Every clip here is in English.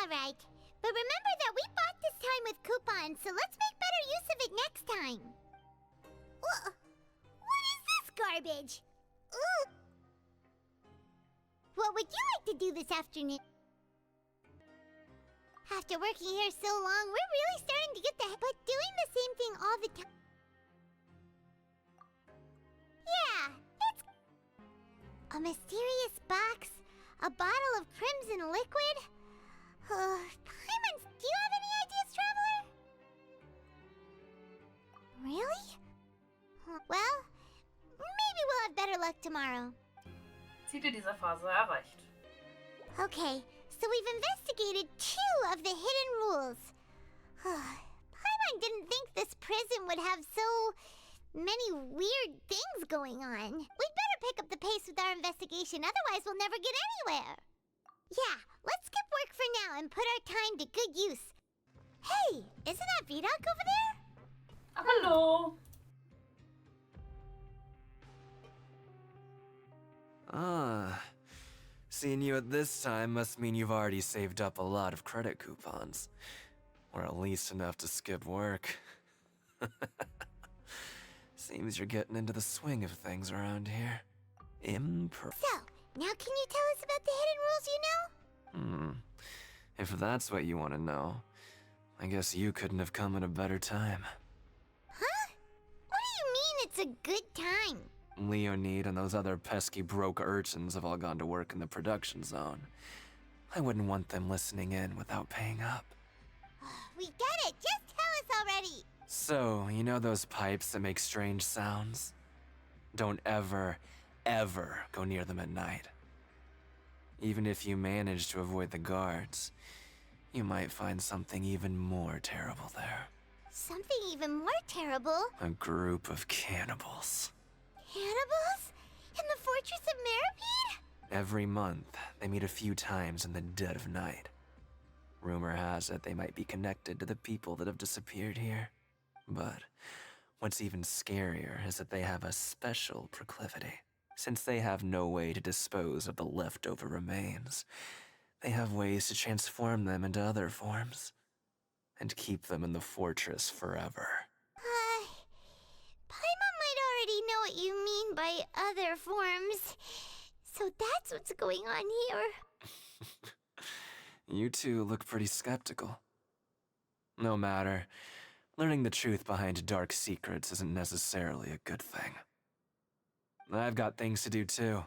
Alright, but remember that we bought this time with coupons, so let's make better use of it next time. What is this garbage? Ugh. What would you like to do this afternoon? After working here so long, we're really starting to get but doing the same thing all the time. Yeah, it's a mysterious box, a bottle of crimson liquid. Paimon, do you have any ideas, Traveler? Really? Well, maybe we'll have better luck tomorrow. Ziele dieser Phase erreicht. Okay, so we've investigated 2 of the hidden rules. Paimon didn't think this prison would have so many weird things going on. We'd better pick up the pace with our investigation, otherwise we'll never get anywhere. Yeah, let's skip work for now and put our time to good use. Hey, isn't that Vidoc over there? Hallo! Ah, seeing you at this time must mean you've already saved up a lot of credit coupons. Or at least enough to skip work. Seems you're getting into the swing of things around here. So, now can you tell us about the hidden rules you know? If that's what you want to know, I guess you couldn't have come at a better time. Huh? What do you mean it's a good time? Leonid and those other pesky broke urchins have all gone to work in the production zone. I wouldn't want them listening in without paying up. We get it! Just tell us already! So, you know those pipes that make strange sounds? Don't ever go near them at night. Even if you manage to avoid the guards, you might find something even more terrible there. Something even more terrible? A group of cannibals. Cannibals? In the Fortress of Meripede? Every month, they meet a few times in the dead of night. Rumor has it they might be connected to the people that have disappeared here. But what's even scarier is that they have a special proclivity. Since they have no way to dispose of the leftover remains, they have ways to transform them into other forms and keep them in the fortress forever. Paimon might already know what you mean by other forms. So that's what's going on here. You two look pretty skeptical. No matter, learning the truth behind dark secrets isn't necessarily a good thing. I've got things to do too.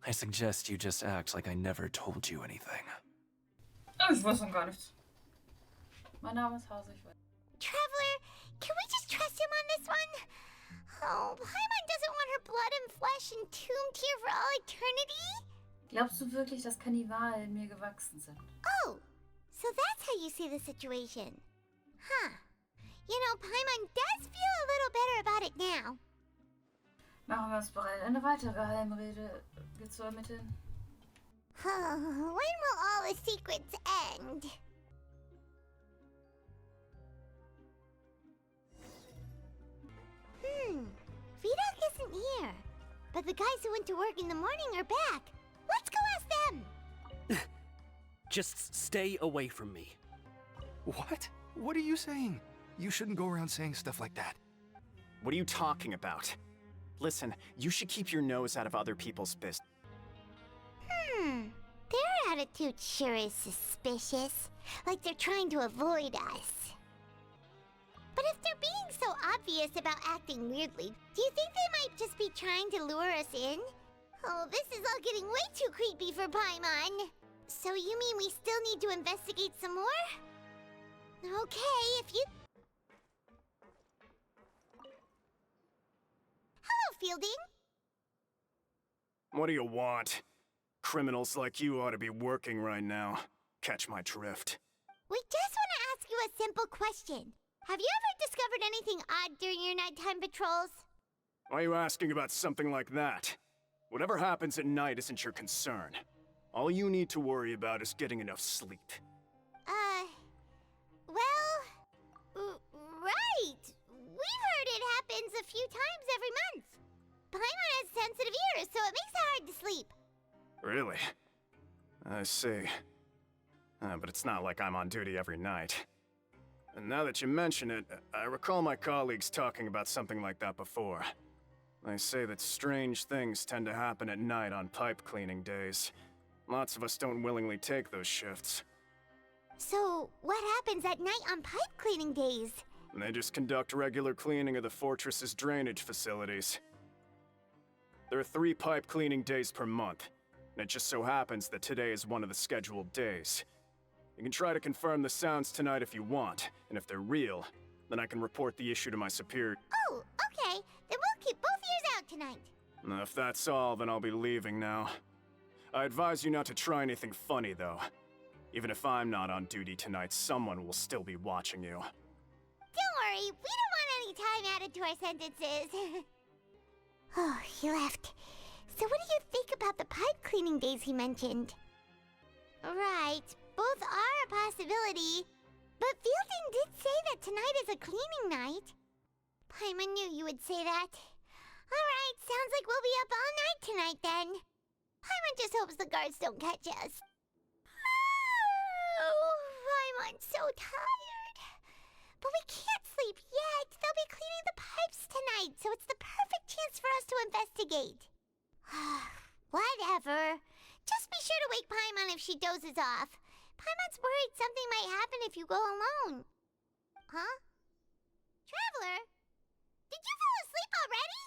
I suggest you just act like I never told you anything. Ich weiß noch gar nichts. Mein Name ist Hase, ich weiß. Traveler, can we just trust him on this one? Oh, Paimon doesn't want her blood and flesh entombed here for all eternity? Glaubst du wirklich, dass Kannibalen mir gewachsen sind? Oh, so that's how you see the situation. Huh. You know, Paimon does feel a little better about it now. Machen wir uns bereit, eine weitere Geheimrede zu ermitteln. When will all the secrets end? Vidoc isn't here. But the guys who went to work in the morning are back. Let's go ask them! Just stay away from me. What? What are you saying? You shouldn't go around saying stuff like that. What are you talking about? Listen, you should keep your nose out of other people's business. Their attitude sure is suspicious. Like they're trying to avoid us. But if they're being so obvious about acting weirdly, do you think they might just be trying to lure us in? Oh, this is all getting way too creepy for Paimon. So you mean we still need to investigate some more? Okay, if you... Hello, Fielding. What do you want? Criminals like you ought to be working right now. Catch my drift. We just want to ask you a simple question. Have you ever discovered anything odd during your nighttime patrols? Why are you asking about something like that? Whatever happens at night isn't your concern. All you need to worry about is getting enough sleep. Right. We've heard it happens a few times every month. Paimon has sensitive ears, so it makes it hard to sleep. Really? I see. But it's not like I'm on duty every night. And now that you mention it, I recall my colleagues talking about something like that before. They say that strange things tend to happen at night on pipe cleaning days. Lots of us don't willingly take those shifts. So, what happens at night on pipe cleaning days? They just conduct regular cleaning of the fortress's drainage facilities. There are 3 pipe cleaning days per month, and it just so happens that today is one of the scheduled days. You can try to confirm the sounds tonight if you want, and if they're real, then I can report the issue to my superior. Oh, okay. Then we'll keep both ears out tonight. If that's all, then I'll be leaving now. I advise you not to try anything funny, though. Even if I'm not on duty tonight, someone will still be watching you. Don't worry, we don't want any time added to our sentences. Oh, he left. So what do you think about the pipe cleaning days he mentioned? Right, both are a possibility. But Fielding did say that tonight is a cleaning night. Paimon knew you would say that. Alright, sounds like we'll be up all night tonight then. Paimon just hopes the guards don't catch us. Oh, Paimon's so tired. But we can't sleep yet. They'll be cleaning the pipes tonight, so it's the perfect chance for us to investigate. Whatever. Just be sure to wake Paimon if she dozes off. Paimon's worried something might happen if you go alone. Huh? Traveler? Did you fall asleep already?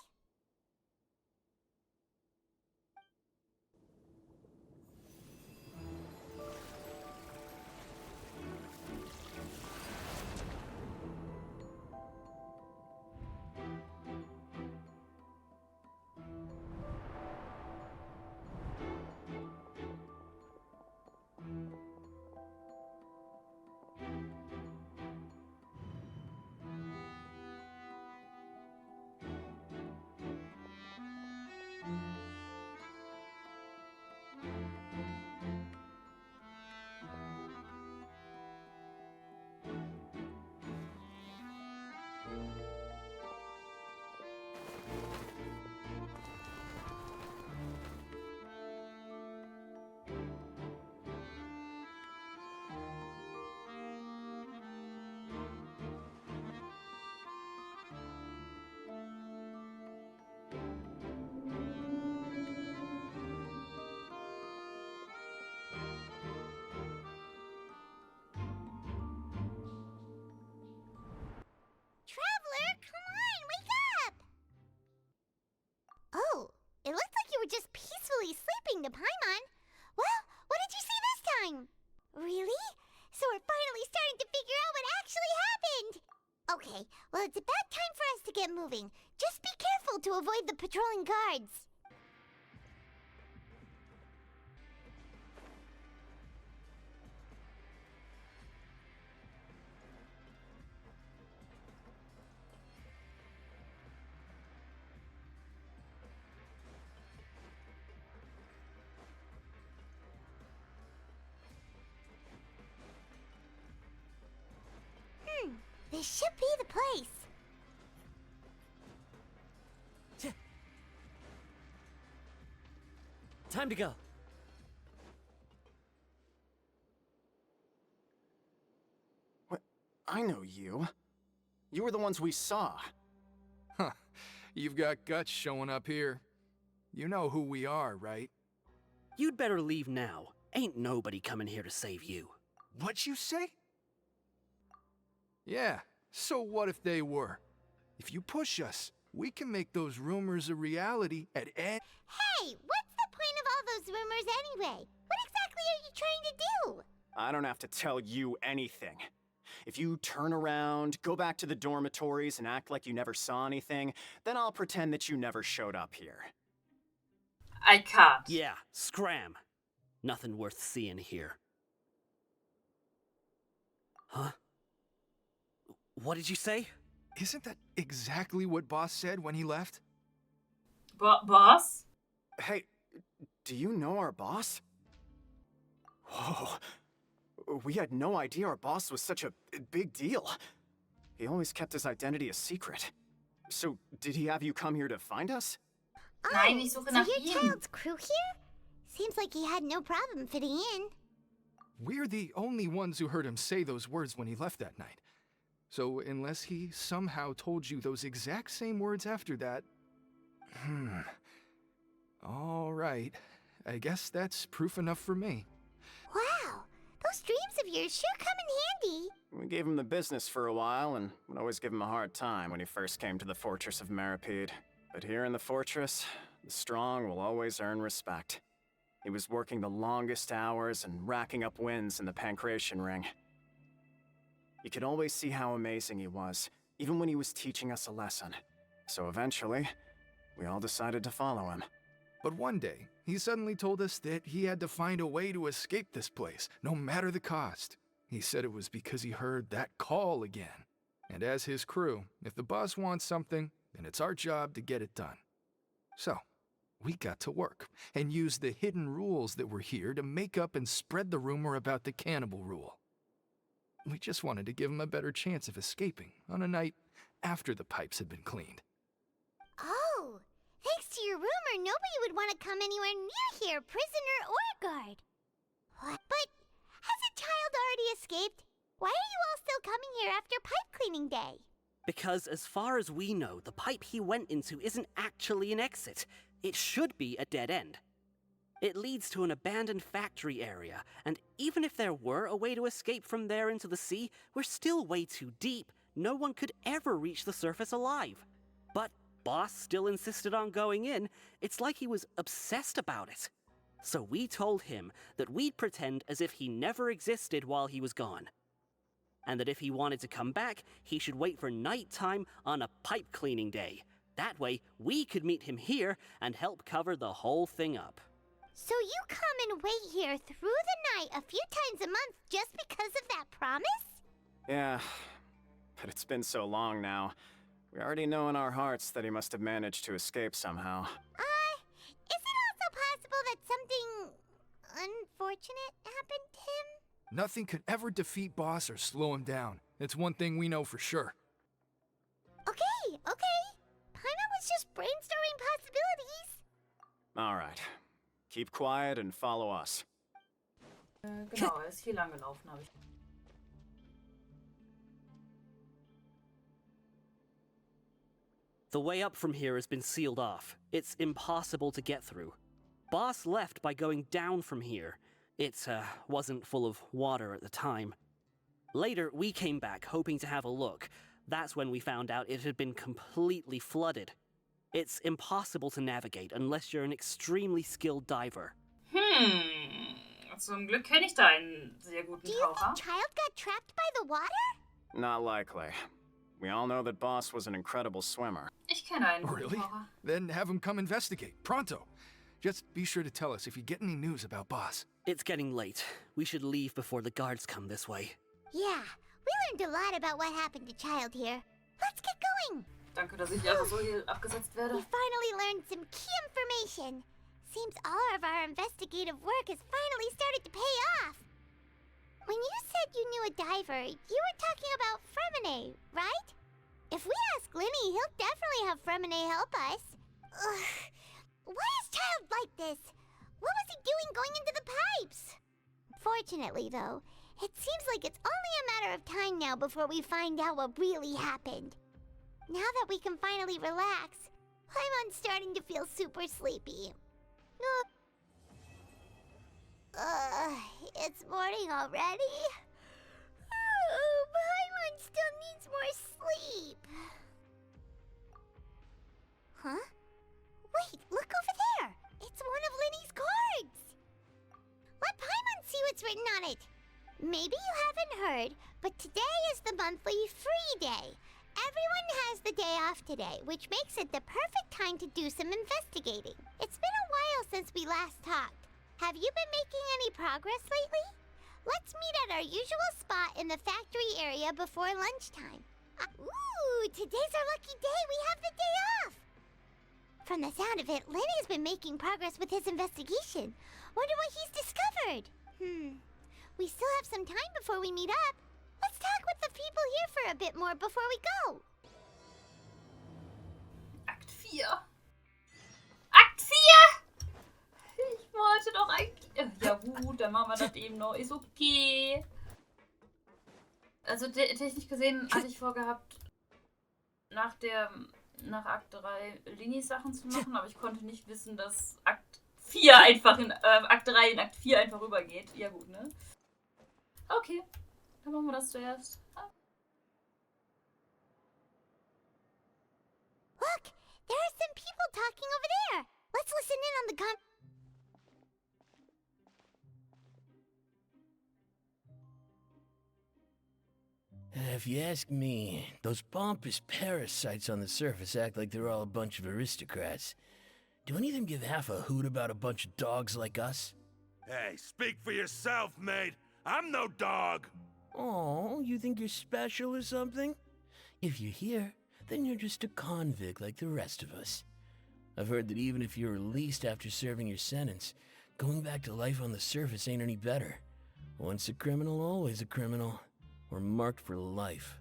Traveler, come on, wake up! Oh, it looked like you were just peacefully sleeping to Paimon. Well, what did you see this time? Really? So we're finally starting to figure out what actually happened! Okay, well it's about time for us to get moving. Just be careful to avoid the patrolling guards. This should be the place. Time to go. What? I know you. You were the ones we saw. Huh. You've got guts showing up here. You know who we are, right? You'd better leave now. Ain't nobody coming here to save you. What'd you say? Yeah, so what if they were? If you push us, we can make those rumors a reality at any— Hey, what's the point of all those rumors anyway? What exactly are you trying to do? I don't have to tell you anything. If you turn around, go back to the dormitories, and act like you never saw anything, then I'll pretend that you never showed up here. I can't. Yeah, scram. Nothing worth seeing here. Huh? What did you say? Isn't that exactly what Boss said when he left? Boss? Hey, do you know our boss? Whoa. We had no idea our boss was such a big deal. He always kept his identity a secret. So, did he have you come here to find us? Nein, ich suche so nach your ihm. child's crew here? Seems like he had no problem fitting in. We're the only ones who heard him say those words when he left that night. So unless he somehow told you those exact same words after that... All right. I guess that's proof enough for me. Wow, those dreams of yours sure come in handy. We gave him the business for a while and would always give him a hard time when he first came to the Fortress of Meripede. But here in the fortress, the strong will always earn respect. He was working the longest hours and racking up wins in the Pancration Ring. You could always see how amazing he was, even when he was teaching us a lesson. So eventually, we all decided to follow him. But one day, he suddenly told us that he had to find a way to escape this place, no matter the cost. He said it was because he heard that call again. And as his crew, if the boss wants something, then it's our job to get it done. So, we got to work, and used the hidden rules that were here to make up and spread the rumor about the cannibal rule. We just wanted to give him a better chance of escaping on a night after the pipes had been cleaned. Oh, thanks to your rumor, nobody would want to come anywhere near here, prisoner or guard. What? But has a child already escaped? Why are you all still coming here after pipe cleaning day? Because as far as we know, the pipe he went into isn't actually an exit. It should be a dead end. It leads to an abandoned factory area, and even if there were a way to escape from there into the sea, we're still way too deep. No one could ever reach the surface alive. But Boss still insisted on going in. It's like he was obsessed about it. So we told him that we'd pretend as if he never existed while he was gone. And that if he wanted to come back, he should wait for nighttime on a pipe cleaning day. That way, we could meet him here and help cover the whole thing up. So you come and wait here through the night a few times a month just because of that promise? Yeah, but it's been so long now. We already know in our hearts that he must have managed to escape somehow. Is it also possible that something unfortunate happened to him? Nothing could ever defeat Boss or slow him down. It's one thing we know for sure. Okay. Paimon was just brainstorming possibilities. All right. Keep quiet and follow us. Genau, er ist hier lang gelaufen, habe ich. The way up from here has been sealed off. It's impossible to get through. Boss left by going down from here. It wasn't full of water at the time. Later, we came back hoping to have a look. That's when we found out it had been completely flooded. It's impossible to navigate unless you're an extremely skilled diver. Zum Glück kenne ich da einen sehr guten Do you Taucher. think Child got trapped by the water? Not likely. We all know that Boss was an incredible swimmer. Ich kenne einen guten Really? Taucher. Then have him come investigate, pronto. Just be sure to tell us if you get any news about Boss. It's getting late. We should leave before the guards come this way. Yeah, we learned a lot about what happened to Child here. Let's get going. Danke, dass ich einfach so hier abgesetzt werde. We finally learned some key information. Seems all of our investigative work has finally started to pay off. When you said you knew a diver, you were talking about Fremine, right? If we ask Linny, he'll definitely have Fremine help us. Ugh. Why is Child like this? What was he doing going into the pipes? Fortunately, though, it seems like it's only a matter of time now before we find out what really happened. Now that we can finally relax, I'm starting to feel super sleepy. It's morning already? Paimon still needs more sleep. Huh? Wait, look over there! It's one of Linny's cards! Let Paimon see what's written on it. Maybe you haven't heard, but today is the monthly free day. Everyone has the day off today, which makes it the perfect time to do some investigating. It's been a while since we last talked. Have you been making any progress lately? Let's meet at our usual spot in the factory area before lunchtime. Ooh, today's our lucky day. We have the day off. From the sound of it, Lenny's been making progress with his investigation. Wonder what he's discovered. We still have some time before we meet up. Let's talk with the people here for a bit more before we go. Akt 4. Akt 4! Ich wollte doch eigentlich... Ja, Ja gut, dann machen wir das eben noch. Ist okay. Also technisch gesehen hatte ich vorgehabt, nach Akt 3 Linie-Sachen zu machen, aber ich konnte nicht wissen, dass Akt 4 einfach Akt 3 in Akt 4 einfach rübergeht. Ja gut, ne? Okay, dann machen wir das zuerst. Look, there are some people talking over there. Let's listen in on the If you ask me, those pompous parasites on the surface act like they're all a bunch of aristocrats. Do any of them give half a hoot about a bunch of dogs like us? Hey, speak for yourself, mate. I'm no dog. Oh, you think you're special or something? If you're here, then you're just a convict like the rest of us. I've heard that even if you're released after serving your sentence, going back to life on the surface ain't any better. Once a criminal, always a criminal. We're marked for life.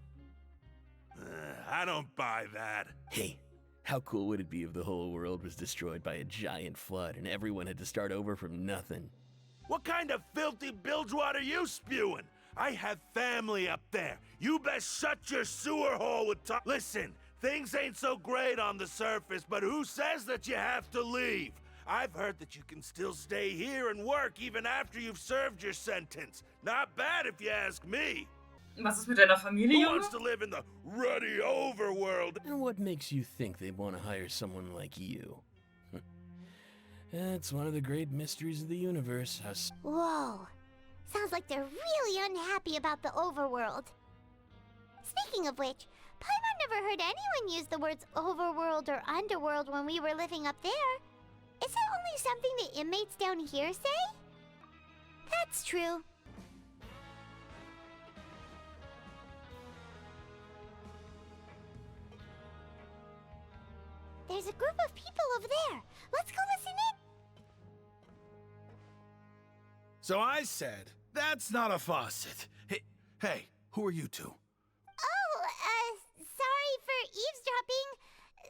I don't buy that. Hey, how cool would it be if the whole world was destroyed by a giant flood and everyone had to start over from nothing? What kind of filthy bilgewater are you spewing? I have family up there. You best shut your sewer hole with talk. Listen, things ain't so great on the surface, but who says that you have to leave? I've heard that you can still stay here and work even after you've served your sentence. Not bad if you ask me. Was ist mit deiner Familie, Who Junge? wants to live in the ruddy overworld? And what makes you think they'd want to hire someone like you? It's one of the great mysteries of the universe. Whoa. Sounds like they're really unhappy about the overworld. Speaking of which, Paimon never heard anyone use the words overworld or underworld when we were living up there. Is it only something the inmates down here say? That's true. There's a group of people over there. Let's go listen in. So I said, that's not a faucet. Hey, who are you two? Oh, sorry for eavesdropping.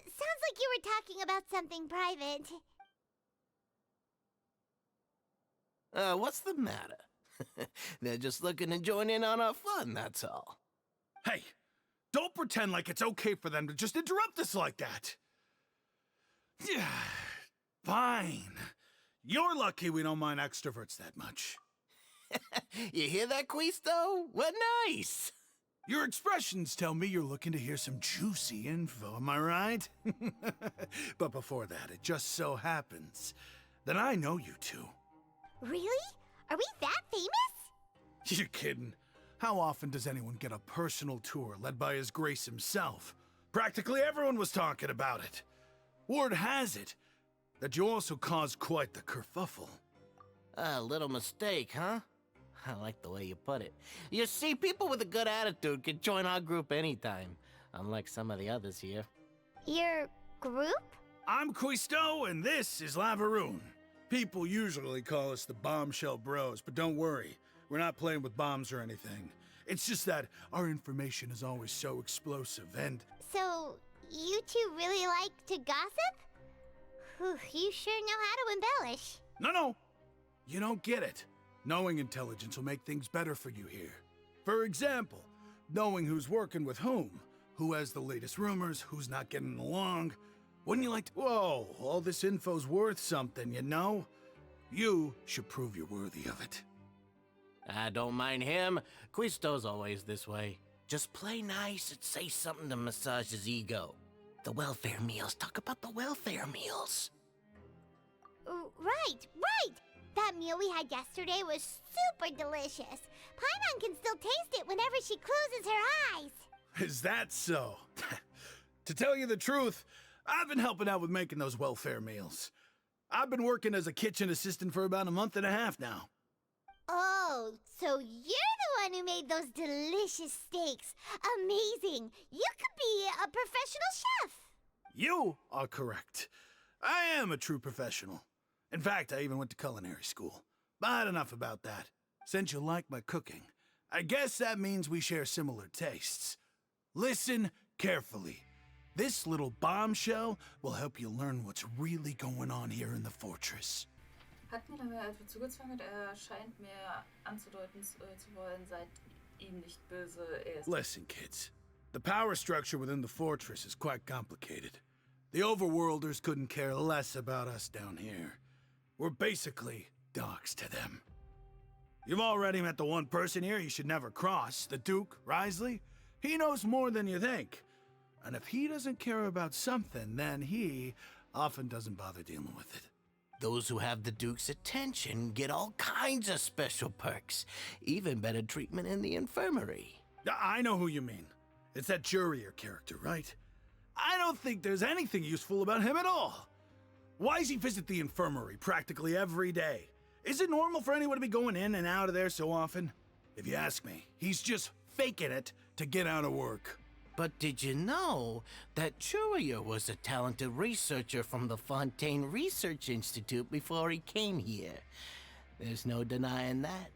Sounds like you were talking about something private. What's the matter? They're just looking to join in on our fun, that's all. Hey, don't pretend like it's okay for them to just interrupt us like that. Yeah, fine. You're lucky we don't mind extroverts that much. You hear that, Quisto? What nice! Your expressions tell me you're looking to hear some juicy info, am I right? But before that, it just so happens that I know you two. Really? Are we that famous? You're kidding. How often does anyone get a personal tour led by His Grace himself? Practically everyone was talking about it. Word has it that you also caused quite the kerfuffle. A little mistake, huh? I like the way you put it. You see, people with a good attitude can join our group anytime, unlike some of the others here. Your group? I'm Quisto, and this is Lavaroon. People usually call us the Bombshell Bros, but don't worry, we're not playing with bombs or anything. It's just that our information is always so explosive, and... So, you two really like to gossip? Whew, you sure know how to embellish. No, you don't get it. Knowing intelligence will make things better for you here. For example, knowing who's working with whom, who has the latest rumors, who's not getting along. Wouldn't you like to... Whoa, all this info's worth something, you know? You should prove you're worthy of it. I don't mind him. Quisto's always this way. Just play nice and say something to massage his ego. The welfare meals. Talk about the welfare meals. Right. That meal we had yesterday was super delicious. Paimon can still taste it whenever she closes her eyes. Is that so? To tell you the truth, I've been helping out with making those welfare meals. I've been working as a kitchen assistant for about a month and a half now. Oh, so you're the one who made those delicious steaks. Amazing. You could be a professional chef. You are correct. I am a true professional. In fact, I even went to culinary school. But enough about that. Since you like my cooking, I guess that means we share similar tastes. Listen carefully. This little bombshell will help you learn what's really going on here in the fortress. Hat mir dabei etwa zugezwungen, er scheint mir anzudeuten zu wollen, seid ihm nicht böse, er ist... Listen, kids. The power structure within the fortress is quite complicated. The overworlders couldn't care less about us down here. We're basically dogs to them. You've already met the one person here you should never cross, the Duke, Risley. He knows more than you think. And if he doesn't care about something, then he often doesn't bother dealing with it. Those who have the Duke's attention get all kinds of special perks, even better treatment in the infirmary. I know who you mean. It's that Jurier character, right? I don't think there's anything useful about him at all. Why does he visit the infirmary practically every day? Is it normal for anyone to be going in and out of there so often? If you ask me, he's just faking it to get out of work. But did you know that Jurier was a talented researcher from the Fontaine Research Institute before he came here? There's no denying that.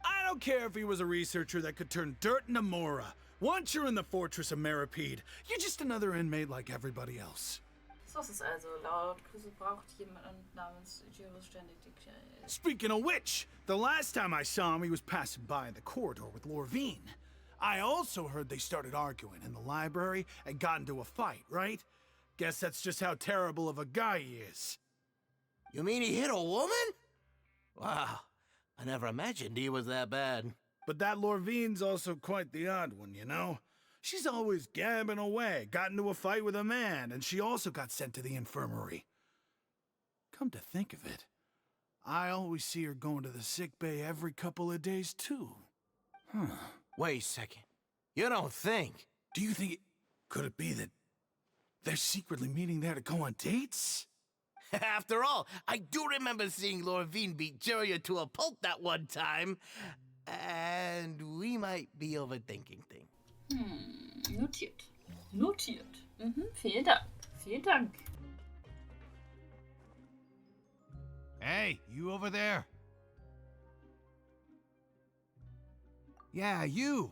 I don't care if he was a researcher that could turn dirt into Mora. Once you're in the fortress of Meripede, you're just another inmate like everybody else. So ist es also. Laut Kruse braucht jemand namens Juris ständig die... Speaking of which, the last time I saw him, he was passing by in the corridor with Lorvine. I also heard they started arguing in the library and got into a fight, right? Guess that's just how terrible of a guy he is. You mean he hit a woman? Wow, I never imagined he was that bad. But that Lorvine's also quite the odd one, you know? She's always gabbing away, got into a fight with a man, and she also got sent to the infirmary. Come to think of it, I always see her going to the sick bay every couple of days, too. Huh. Wait a second. You don't think? Do you think could it be that they're secretly meeting there to go on dates? After all, I do remember seeing Lorvine beat Jurier to a pulp that one time. And we might be overthinking things. Notiert. Notiert. Vielen Dank. Vielen Dank. Hey, you over there. Yeah, you.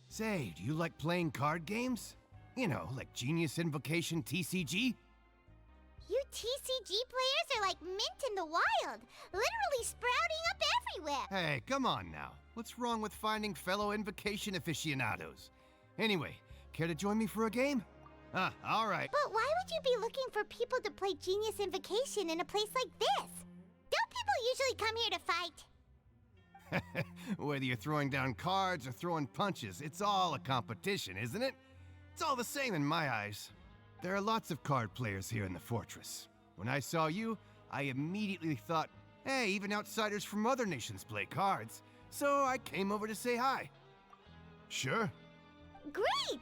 Say, do you like playing card games? You know, like Genius Invocation TCG? You TCG players are like mint in the wild, literally sprouting up everywhere. Hey, come on now. What's wrong with finding fellow Invocation aficionados? Anyway, care to join me for a game? All right. But why would you be looking for people to play Genius Invocation in a place like this? Don't people usually come here to fight? Whether you're throwing down cards or throwing punches, it's all a competition, isn't it? It's all the same in my eyes. There are lots of card players here in the fortress. When I saw you, I immediately thought, hey, even outsiders from other nations play cards. So I came over to say hi. Sure. Great!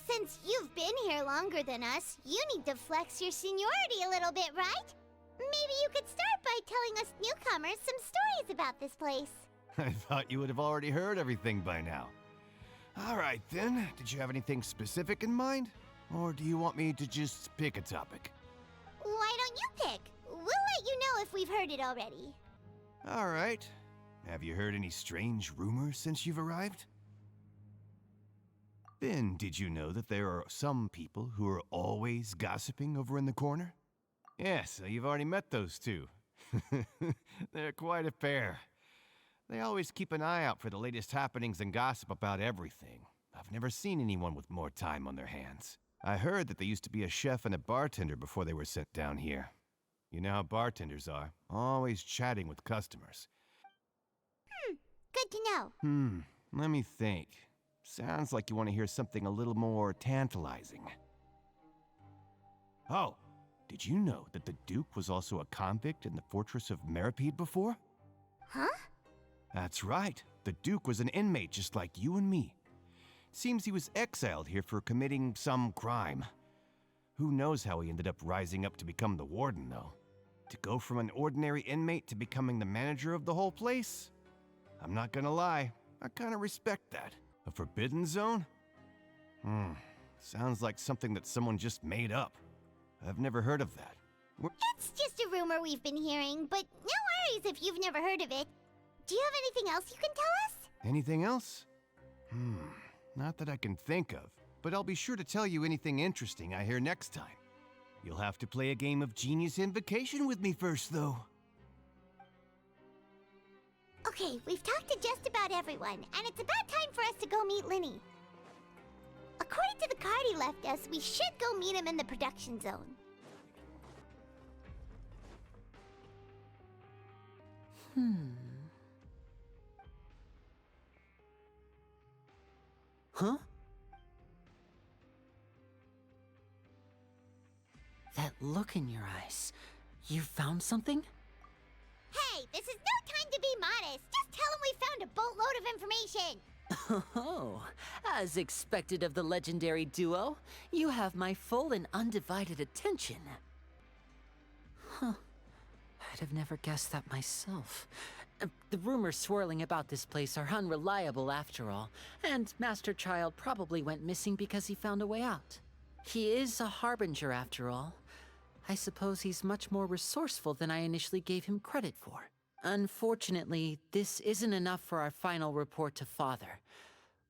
Since you've been here longer than us, you need to flex your seniority a little bit, right? Maybe you could start by telling us newcomers some stories about this place. I thought you would have already heard everything by now. All right, then. Did you have anything specific in mind? Or do you want me to just pick a topic? Why don't you pick? We'll let you know if we've heard it already. All right. Have you heard any strange rumors since you've arrived? Ben, did you know that there are some people who are always gossiping over in the corner? Yes, so you've already met those two. They're quite a pair. They always keep an eye out for the latest happenings and gossip about everything. I've never seen anyone with more time on their hands. I heard that they used to be a chef and a bartender before they were sent down here. You know how bartenders are, always chatting with customers. Good to know. Let me think. Sounds like you want to hear something a little more tantalizing. Oh, did you know that the Duke was also a convict in the fortress of Meripede before? Huh? That's right. The Duke was an inmate just like you and me. Seems he was exiled here for committing some crime. Who knows how he ended up rising up to become the warden, though? To go from an ordinary inmate to becoming the manager of the whole place? I'm not gonna lie, I kinda respect that. A forbidden zone? Sounds like something that someone just made up. I've never heard of that. It's just a rumor we've been hearing, but no worries if you've never heard of it. Do you have anything else you can tell us? Anything else? Not that I can think of, but I'll be sure to tell you anything interesting I hear next time. You'll have to play a game of Genius Invocation with me first, though. Okay, we've talked to just about everyone, and it's about time for us to go meet Linny. According to the card he left us, we should go meet him in the production zone. Huh? That look in your eyes. You found something? Hey, this is no time to be modest. Just tell him we found a boatload of information. Oh, as expected of the legendary duo, you have my full and undivided attention. Huh. I'd have never guessed that myself. The rumors swirling about this place are unreliable after all, and Master Child probably went missing because he found a way out. He is a harbinger after all. I suppose he's much more resourceful than I initially gave him credit for. Unfortunately, this isn't enough for our final report to Father.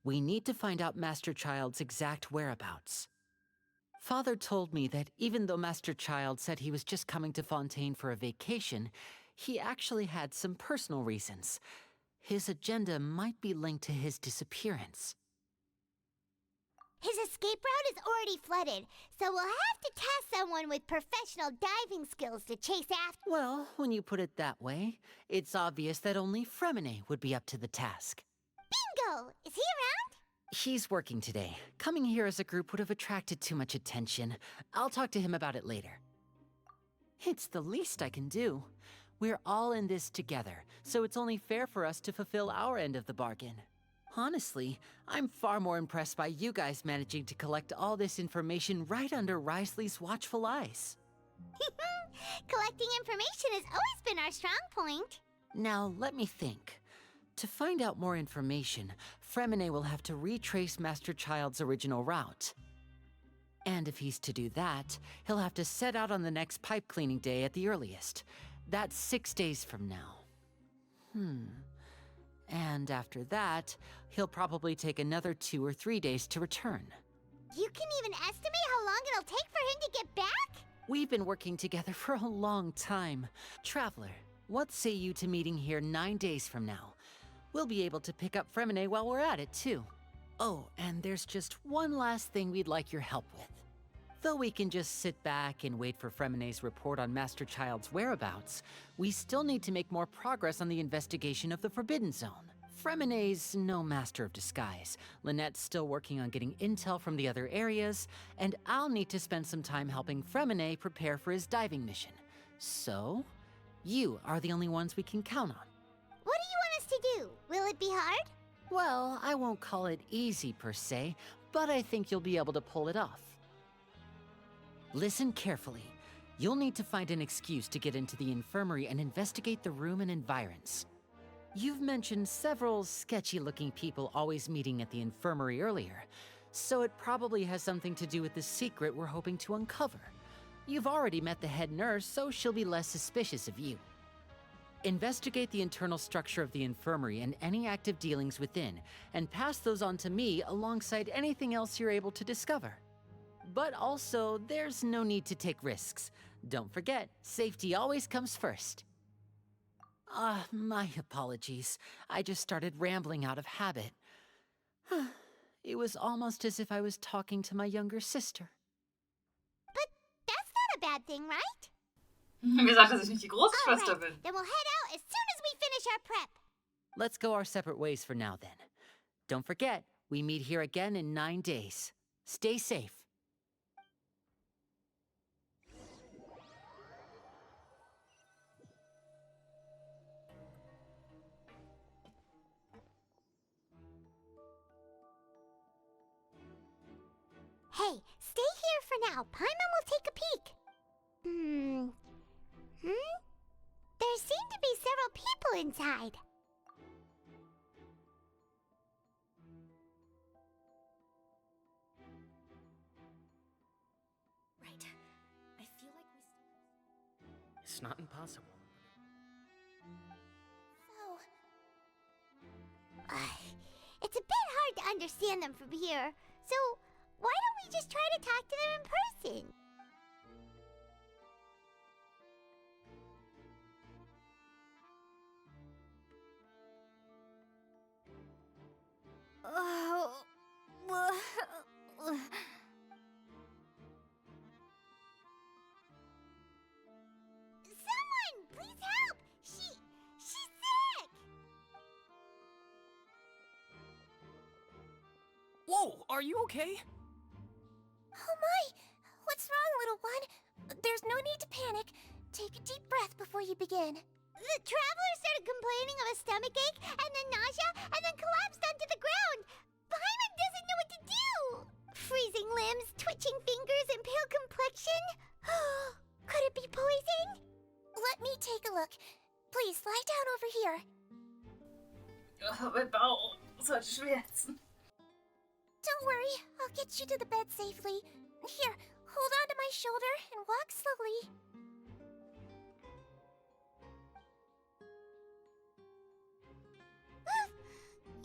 We need to find out Master Child's exact whereabouts. Father told me that even though Master Child said he was just coming to Fontaine for a vacation, he actually had some personal reasons. His agenda might be linked to his disappearance. His escape route is already flooded, so we'll have to task someone with professional diving skills to chase after. Well, when you put it that way, it's obvious that only Fremine would be up to the task. Bingo! Is he around? He's working today. Coming here as a group would have attracted too much attention. I'll talk to him about it later. It's the least I can do. We're all in this together, so it's only fair for us to fulfill our end of the bargain. Honestly, I'm far more impressed by you guys managing to collect all this information right under Risley's watchful eyes. Collecting information has always been our strong point. Now, let me think. To find out more information, Fremine will have to retrace Master Child's original route. And if he's to do that, he'll have to set out on the next pipe cleaning day at the earliest. That's 6 days from now. And after that, he'll probably take another 2 or 3 days to return. You can even estimate how long it'll take for him to get back? We've been working together for a long time. Traveler, what say you to meeting here 9 days from now? We'll be able to pick up Fremine while we're at it, too. Oh, and there's just one last thing we'd like your help with. Though we can just sit back and wait for Fremine's report on Master Child's whereabouts, we still need to make more progress on the investigation of the Forbidden Zone. Fremine's no master of disguise, Lynette's still working on getting intel from the other areas, and I'll need to spend some time helping Fremine prepare for his diving mission. So, you are the only ones we can count on. What do you want us to do? Will it be hard? Well, I won't call it easy per se, but I think you'll be able to pull it off. Listen carefully. You'll need to find an excuse to get into the infirmary and investigate the room and environs. You've mentioned several sketchy-looking people always meeting at the infirmary earlier, so it probably has something to do with the secret we're hoping to uncover. You've already met the head nurse, so she'll be less suspicious of you. Investigate the internal structure of the infirmary and any active dealings within, and pass those on to me alongside anything else you're able to discover. But also, there's no need to take risks. Don't forget, safety always comes first. My apologies. I just started rambling out of habit. It was almost as if I was talking to my younger sister. But that's not a bad thing, right? Gesagt, dass ich nicht die Großschwester Alright, bin. then we'll head out as soon as we finish our prep. Let's go our separate ways for now, then. Don't forget, we meet here again in 9 days. Stay safe. Hey, stay here for now. Paimon will take a peek. There seem to be several people inside. Right. I feel like It's not impossible. It's a bit hard to understand them from here, so why don't we just try to talk to them in person? are you okay? Oh my! What's wrong, little one? There's no need to panic. Take a deep breath before you begin. The traveler started complaining of a stomachache, and then nausea, and then collapsed onto the ground. Paimon doesn't know what to do! Freezing limbs, twitching fingers, and pale complexion? Could it be poison? Let me take a look. Please, lie down over here. Mein Bauch sollte schmerzen. Don't worry, I'll get you to the bed safely. Here, hold on to my shoulder and walk slowly.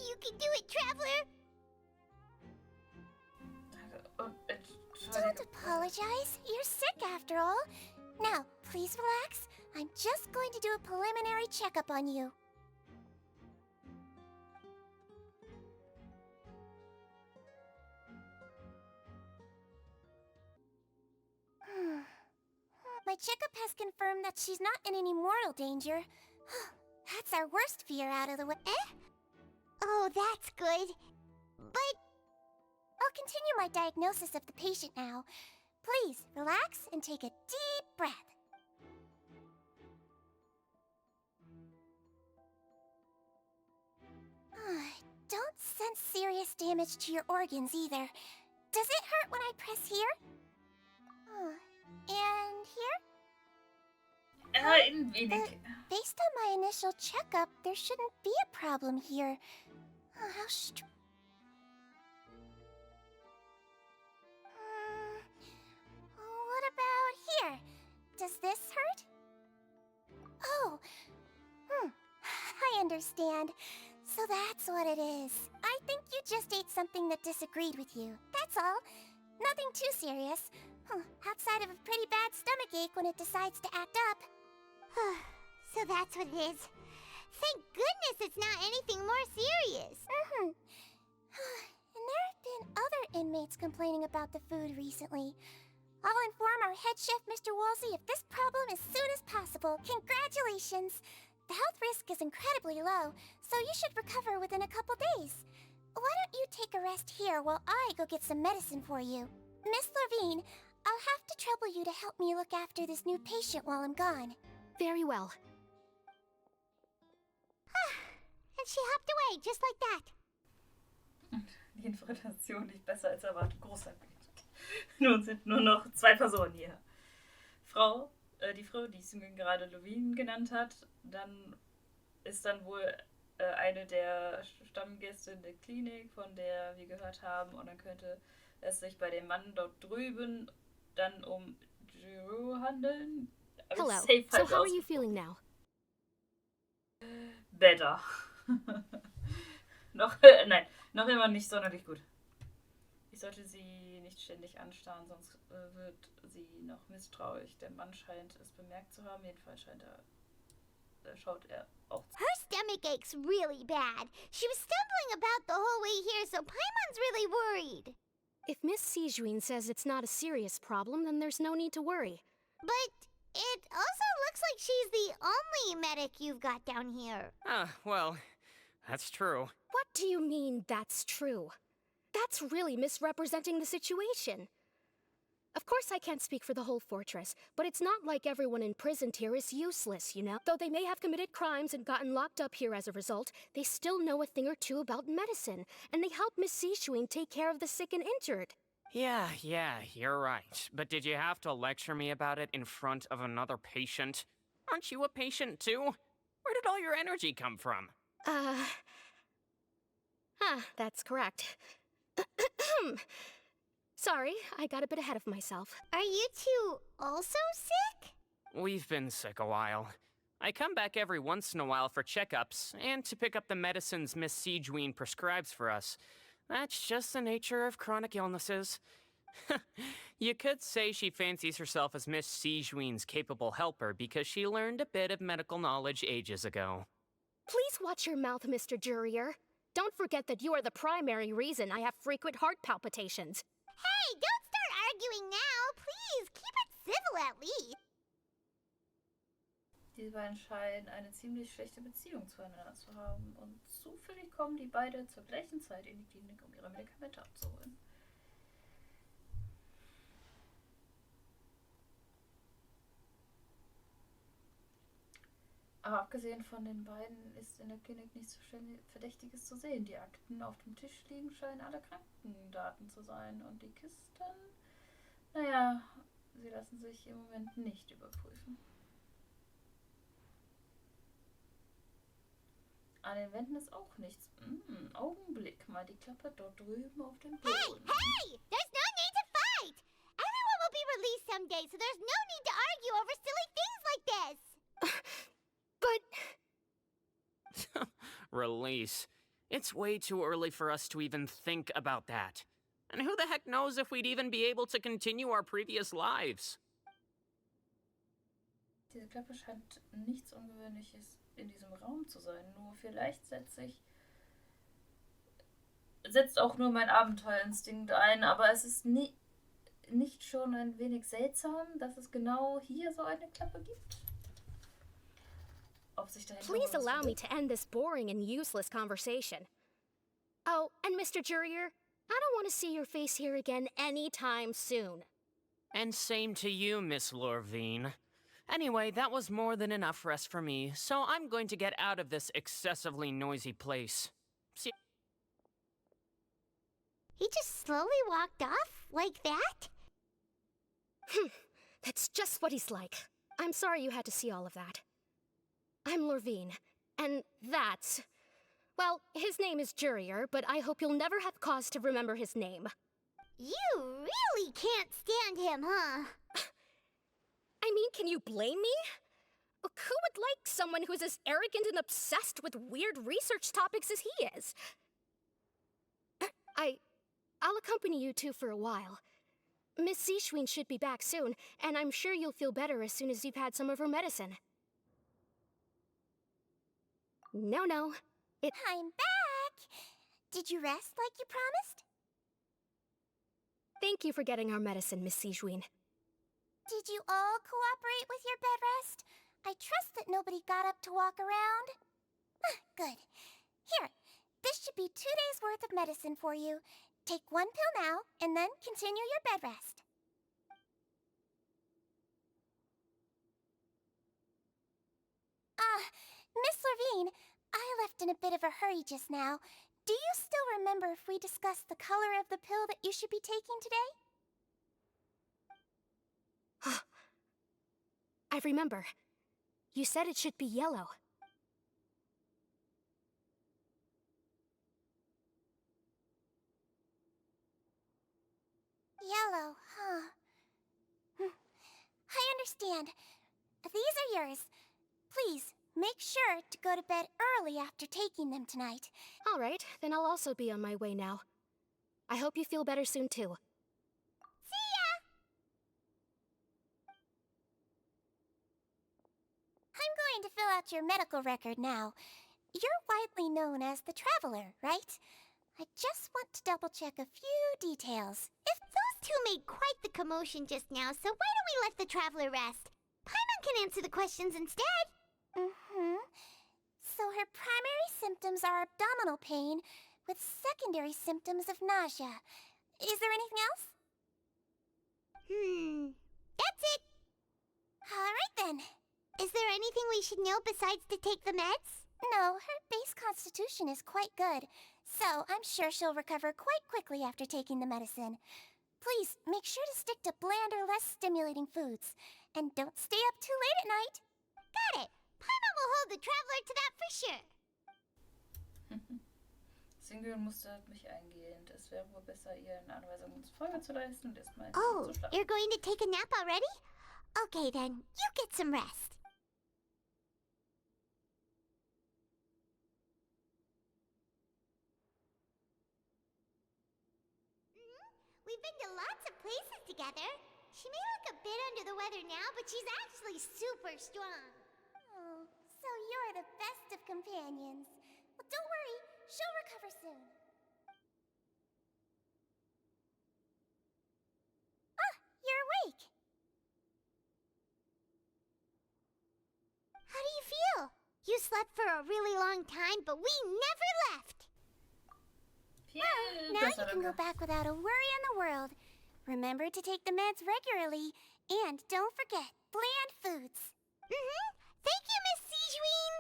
You can do it, traveler! Don't apologize. You're sick after all. Now, please relax. I'm just going to do a preliminary checkup on you. My checkup has confirmed that she's not in any mortal danger. That's our worst fear out of the way. Eh? Oh, that's good. But I'll continue my diagnosis of the patient now. Please, relax and take a deep breath. Don't sense serious damage to your organs either. Does it hurt when I press here? And here? Ein wenig. Based on my initial checkup, there shouldn't be a problem here. How what about here? Does this hurt? Oh, I understand. So that's what it is. I think you just ate something that disagreed with you. That's all. Nothing too serious. Outside of a pretty bad stomachache when it decides to act up. So that's what it is. Thank goodness it's not anything more serious. And there have been other inmates complaining about the food recently. I'll inform our head chef, Mr. Wolsey, of this problem as soon as possible. Congratulations! The health risk is incredibly low, so you should recover within a couple days. Why don't you take a rest here while I go get some medicine for you? Miss Levine, I'll have to trouble you to help me look after this new patient while I'm gone. Very well. And she hopped away, just like that. Die Interpretation lief besser als erwartet. Großartig. Nun sind nur noch 2 Personen hier. Die Frau, die Sungen gerade Levine genannt hat, dann ist dann wohl eine der Stammgäste in der Klinik, von der wir gehört haben, und dann könnte es sich bei dem Mann dort drüben dann um Jiro handeln. Hello. So how are you feeling now? Better. Noch immer nicht sonderlich gut. Ich sollte sie nicht ständig anstarren, sonst wird sie noch misstrauisch. Der Mann scheint es bemerkt zu haben. Jedenfalls schaut er auch. Her stomach ache's really bad. She was stumbling about the whole way here, so Paimon's really worried. If Miss Sijuin says it's not a serious problem, then there's no need to worry. But it also looks like she's the only medic you've got down here. Well, that's true. What do you mean, that's true? That's really misrepresenting the situation. Of course I can't speak for the whole fortress, but it's not like everyone imprisoned here is useless, you know? Though they may have committed crimes and gotten locked up here as a result, they still know a thing or two about medicine, and they help Miss Sijuin take care of the sick and injured. Yeah, you're right. But did you have to lecture me about it in front of another patient? Aren't you a patient too? Where did all your energy come from? That's correct. Sorry, I got a bit ahead of myself. Are you two also sick? We've been sick a while. I come back every once in a while for checkups, and to pick up the medicines Miss Sijuin prescribes for us. That's just the nature of chronic illnesses. You could say she fancies herself as Miss Sijuin's capable helper because she learned a bit of medical knowledge ages ago. Please watch your mouth, Mr. Jurier. Don't forget that you are the primary reason I have frequent heart palpitations. Hey, don't start arguing now. Please, keep it civil at least. Die beiden scheinen eine ziemlich schlechte Beziehung zueinander zu haben und zufällig kommen die beide zur gleichen Zeit in die Klinik, um ihre Medikamente abzuholen. Aber abgesehen von den beiden ist in der Klinik nichts Verdächtiges zu sehen. Die Akten auf dem Tisch liegen scheinen alle Krankendaten zu sein und die Kisten, naja, sie lassen sich im Moment nicht überprüfen. An den Wänden ist auch nichts. Augenblick mal, die Klappe dort drüben auf dem Boden. Hey, hey! There's no need to fight! Everyone will be released someday, so there's no need to argue over silly things like this! But... Release. It's way too early for us to even think about that. And who the heck knows if we'd even be able to continue our previous lives? Diese Klappe scheint nichts Ungewöhnliches in diesem Raum zu sein. Nur vielleicht setzt auch nur mein Abenteuerinstinkt ein, aber es ist nicht schon ein wenig seltsam, dass es genau hier so eine Klappe gibt? Ob sich dahinter Please was allow me verbirgt? to end this boring and useless conversation. Oh, and Mr. Jurier, I don't want to see your face here again anytime soon. And same to you, Miss Lorvine. Anyway, that was more than enough rest for me, so I'm going to get out of this excessively noisy place. See. He just slowly walked off like that? That's just what he's like. I'm sorry you had to see all of that. I'm Lorvine, and that's... Well, his name is Jurier, but I hope you'll never have cause to remember his name. You really can't stand him, huh? I mean, can you blame me? Who would like someone who's as arrogant and obsessed with weird research topics as he is? I'll accompany you two for a while. Miss Zishwin should be back soon, and I'm sure you'll feel better as soon as you've had some of her medicine. No. I'm back! Did you rest like you promised? Thank you for getting our medicine, Miss Zishwin. Did you all cooperate with your bed rest? I trust that nobody got up to walk around. Good. Here, this should be 2 days' worth of medicine for you. Take 1 pill now, and then continue your bed rest. Miss Levine, I left in a bit of a hurry just now. Do you still remember if we discussed the color of the pill that you should be taking today? I remember. You said it should be yellow. Yellow, huh? I understand. These are yours. Please, make sure to go to bed early after taking them tonight. All right, then I'll also be on my way now. I hope you feel better soon, too. See ya! I'm going to fill out your medical record now. You're widely known as the Traveler, right? I just want to double-check a few details. If those two made quite the commotion just now, so why don't we let the Traveler rest? Paimon can answer the questions instead. So her primary symptoms are abdominal pain, with secondary symptoms of nausea. Is there anything else? That's it. All right then. Is there anything we should know besides to take the meds? No, her base constitution is quite good, so I'm sure she'll recover quite quickly after taking the medicine. Please, make sure to stick to bland or less stimulating foods, and don't stay up too late at night. Got it. Paimon will hold the Traveler to that for sure. Single mustert mich eingehend. Es wäre wohl besser, ihren Anweisungen Folge zu leisten und erstmal Oh, zu schlafen. you're going to take a nap already? Okay then, you get some rest. We've been to lots of places together. She may look a bit under the weather now, but she's actually super strong. Oh, so you're the best of companions. Well, don't worry, she'll recover soon. Ah, you're awake. You slept for a really long time, but we never left. Viel Now you besser, can go danke. back without a worry in the world. Remember to take the meds regularly, and don't forget bland foods. Thank you, Miss Sijuin.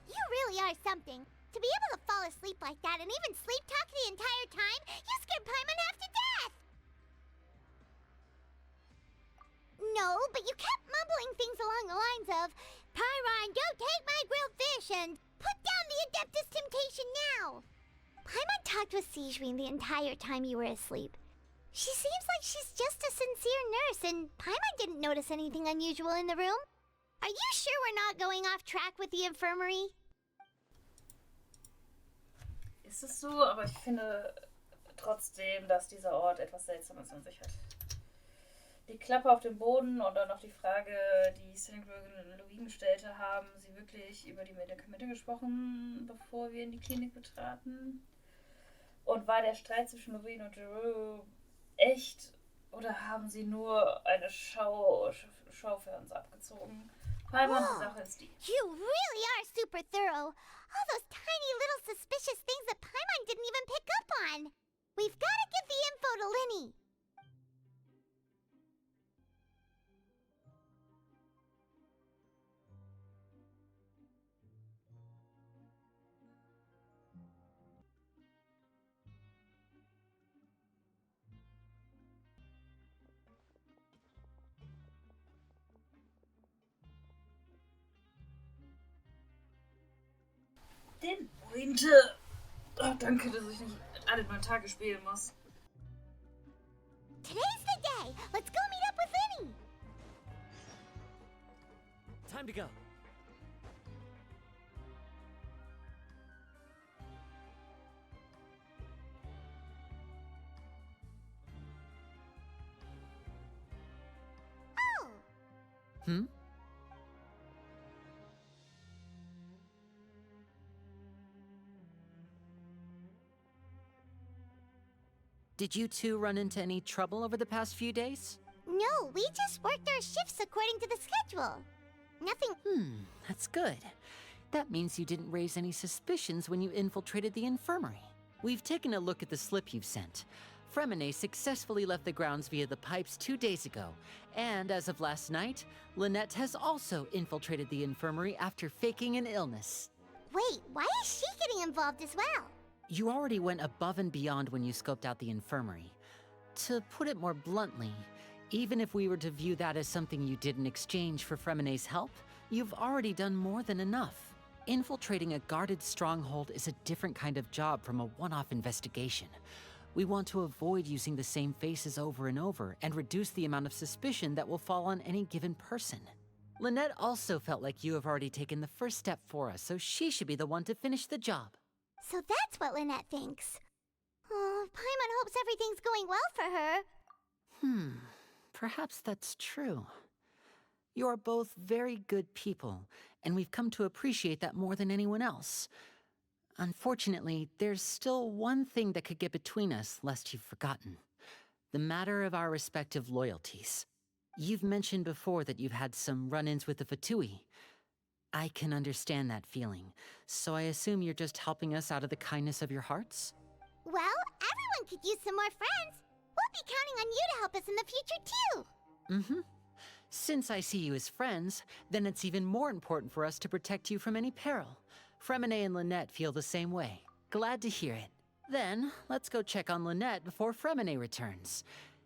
You really are something. To be able to fall asleep like that and even sleep talk the entire time, you scared Paimon half to death. No, but you kept mumbling things along the lines of, Pyron, don't take my grilled fish, and put down the Adeptus Temptation now. Paimon talked with Sijuin the entire time you were asleep. She seems like she's just a sincere nurse, and Paimon didn't notice anything unusual in the room. Are you sure we're not going off track with the infirmary? Ist es so, aber ich finde trotzdem, dass dieser Ort etwas Seltsames an sich hat. Die Klappe auf dem Boden und dann noch die Frage, die Sandgren und Louis gestellt haben, sie wirklich über die Medikamente gesprochen, bevor wir in die Klinik betraten? Und war der Streit zwischen Louis und Giroux echt? Oder haben sie nur eine Schau für uns abgezogen? Paimon, die Sache ist die. You really are super thorough. All those tiny little suspicious things that Paimon didn't even pick up on. We've got to give the info to Linny. Den Pointe. Oh, danke, dass ich nicht alle 9 Tage spielen muss. Today's the day. Let's go meet up with Linny. Time to go. Oh. Hmm? Did you two run into any trouble over the past few days? No, we just worked our shifts according to the schedule. Nothing. That's good. That means you didn't raise any suspicions when you infiltrated the infirmary. We've taken a look at the slip you've sent. Fremine successfully left the grounds via the pipes 2 days ago, and as of last night, Lynette has also infiltrated the infirmary after faking an illness. Wait, why is she getting involved as well? You already went above and beyond when you scoped out the infirmary. To put it more bluntly, even if we were to view that as something you did in exchange for Fremine's help, you've already done more than enough. Infiltrating a guarded stronghold is a different kind of job from a one-off investigation. We want to avoid using the same faces over and over and reduce the amount of suspicion that will fall on any given person. Lynette also felt like you have already taken the first step for us, so she should be the one to finish the job. So that's what Lynette thinks. Oh, Paimon hopes everything's going well for her. Perhaps that's true. You are both very good people, and we've come to appreciate that more than anyone else. Unfortunately, there's still one thing that could get between us, lest you've forgotten. The matter of our respective loyalties. You've mentioned before that you've had some run-ins with the Fatui. I can understand that feeling, so I assume you're just helping us out of the kindness of your hearts? Well, everyone could use some more friends. We'll be counting on you to help us in the future, too. Since I see you as friends, then it's even more important for us to protect you from any peril. Fremine and Lynette feel the same way. Glad to hear it. Then, let's go check on Lynette before Fremine returns.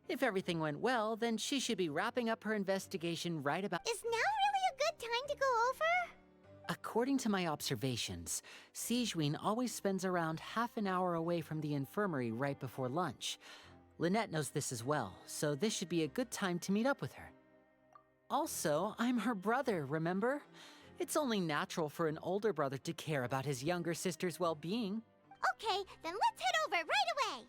If everything went well, then she should be wrapping up her investigation right about— Is now really a good time to go over? According to my observations, Sijuin always spends around half an hour away from the infirmary right before lunch. Lynette knows this as well, so this should be a good time to meet up with her. Also, I'm her brother, remember? It's only natural for an older brother to care about his younger sister's well-being. Okay, then let's head over right away.